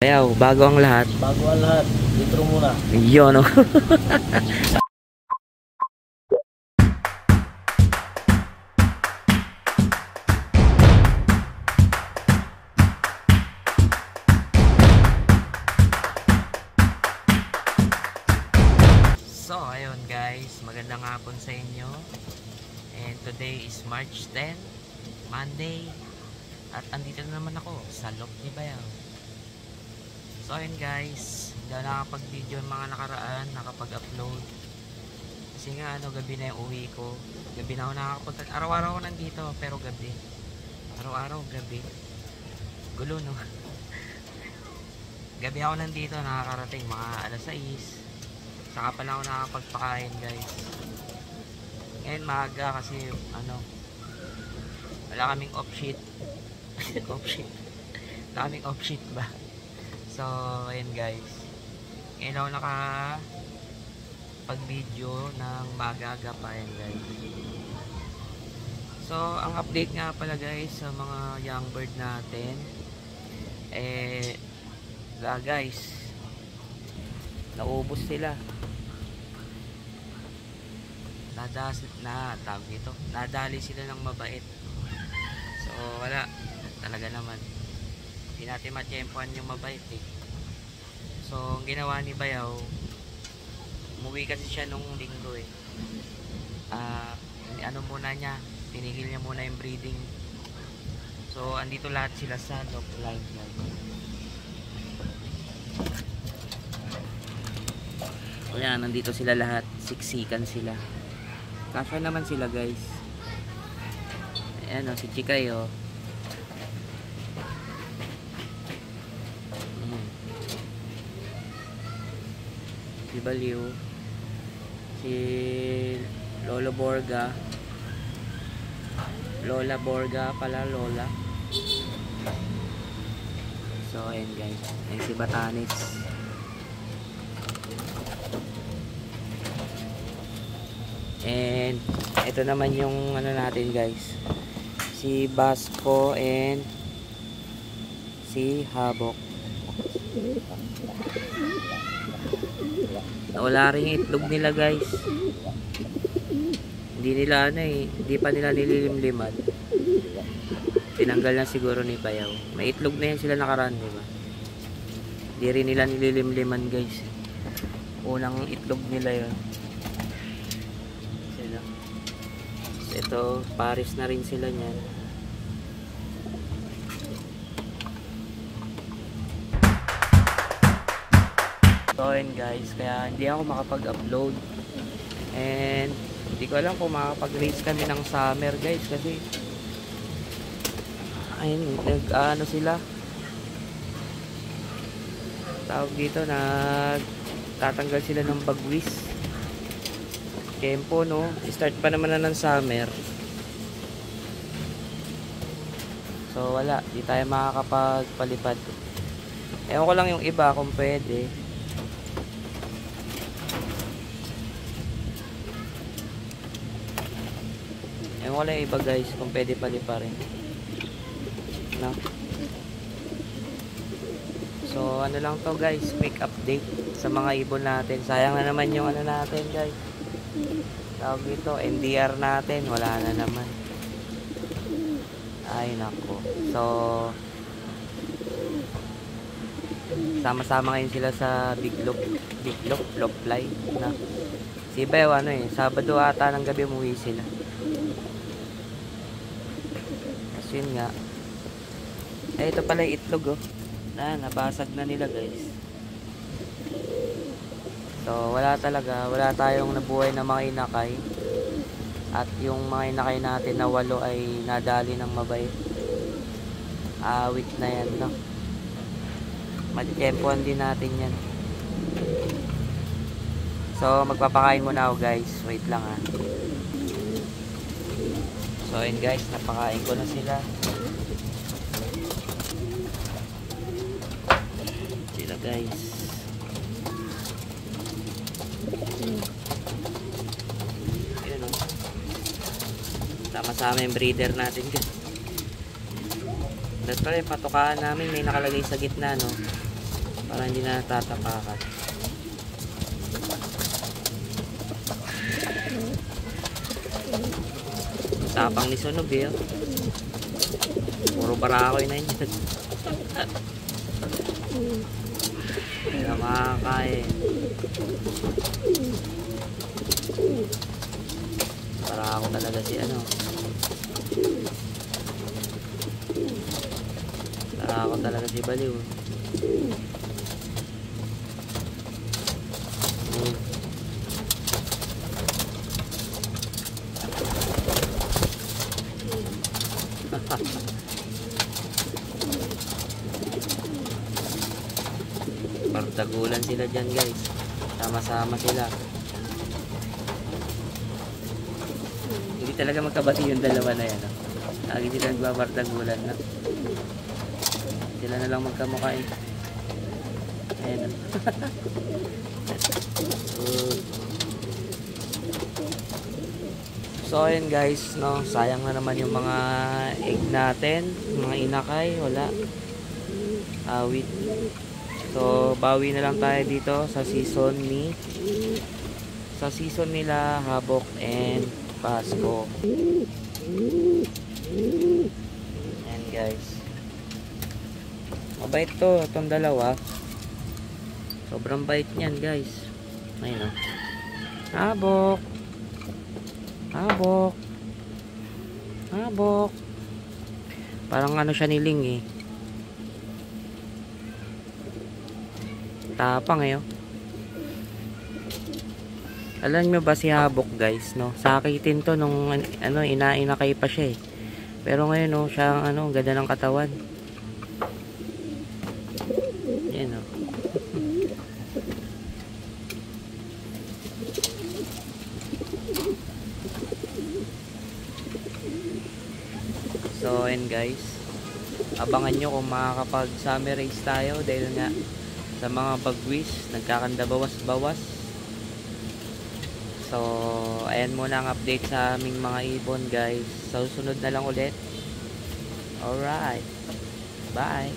Ayaw, bago ang lahat. Bago ang lahat, intro muna. Yun, no? So, ayun guys, magandang hapon sa inyo. And today is March 10, Monday. At andito na naman ako sa Lop ni Bayaw. So ayun guys, hindi ako nakapag-video yung mga nakaraan, nakapag-upload. Kasi nga gabi na yung uwi ko. Gabi na ako nakakapunta. Araw-araw ako nandito, pero gabi. Araw-araw, gabi. Gulo, no? Gabi ako nandito, nakakarating mga alas 6. Saka pala ako nakakapagpakain guys. Ngayon maaga kasi wala kaming off sheet. Wala kaming off sheet ba? So, ayun guys. Ngayon ako nakapag-video ng maaga-aga pa yan guys. So, ang update nga pala guys sa mga young bird natin. Guys, naubos sila. Nadali sila ng mabait. So, wala. Talaga naman. Hindi natin matsyempohan yung mabait eh. So, ang ginawa ni Bayaw, umuwi kasi siya nung linggo eh. Tinigil niya muna yung breeding. So, andito lahat sila sa loob line. Ayan, nandito sila lahat. Siksikan sila. Kasya naman sila guys. Ayan o, si Chikay o. Si Baliw, si Lola Borga, Lola. So ayan guys, ayan si Batanes. And ito naman yung natin guys, si Basco and si Habok. Wala rin yung itlog nila guys. Hindi pa nila nililimliman. Tinanggal na siguro ni Bayaw. May itlog na yan sila nakaraan, diba? Hindi rin nila nililimliman guys. Unang itlog nila yun. Sila. Ito, pares na rin sila niyan. So yun guys, kaya hindi ako makapag-upload. And hindi ko alam kung makapag-race kami ng summer guys. Kasi ayun, sila tawag dito, tatanggal sila ng bagwis. Tempo, no? Start pa naman na ng summer. So wala, di tayo makakapagpalipad. Ewan ko lang yung iba kung pwede. Ewan ko lang yung iba guys kung pwede paliparin. No? So ano lang to guys, quick update sa mga ibon natin. Sayang na naman yung natin guys. Tawag dito, NDR natin, wala na naman. Ay nako. So sama-sama ngayon sila sa Big Lop Fly na. Si Bew Sabado ata ng gabi umuwi sila. Kasi yun nga. Ito pala yung itlog oh. Nabasag na nila guys. So wala tayong nabuhay na mga inakay. At yung mga inakay natin na 8 ay nadali ng mabait. Awit na yan, no? Matiyempohan din natin yan. So magpapakain muna ako guys. Wait lang ha. So yun guys, napakain ko na sila. Guys, ayun o, sama-sama yung breeder natin guys. That's pala yung patukaan namin, may nakalagay sa gitna, no? para hindi na natatapakan. Tapang ni Sunog eh. Puro barako na yun. Hindi na makakain. Barako talaga si ano. Barako talaga si Baliw. Bardagulan sila dyan guys, sama-sama sila. Hindi talaga magkabati yung dalawa na yan, no? Lagi sila nagbabardagulan na. Sila na lang magkamukha eh. Ayan. So ayun guys, no, sayang na naman yung mga egg natin, mga inakay, wala. Awit. So bawi na lang tayo dito sa season nila Habok and Pasko. Ayan guys. Mabait to, itong dalawa. Sobrang bait niyan guys. Ayun o. Habok. Habok. Habok. Parang ano siya niling eh. Tapang eh. Alam nyo ba si Habok guys, no? Sakitin to nung ano, inakay pa siya eh. Pero ngayon no, siya ano, ganda ng katawan. Yan no. So, and guys, abangan nyo kung makakapag summer race tayo dahil nga sa mga bagwis, nagkakanda bawas-bawas. So, ayan muna ang update sa aming mga ibon guys. So, sunod na lang ulit. Alright. Bye.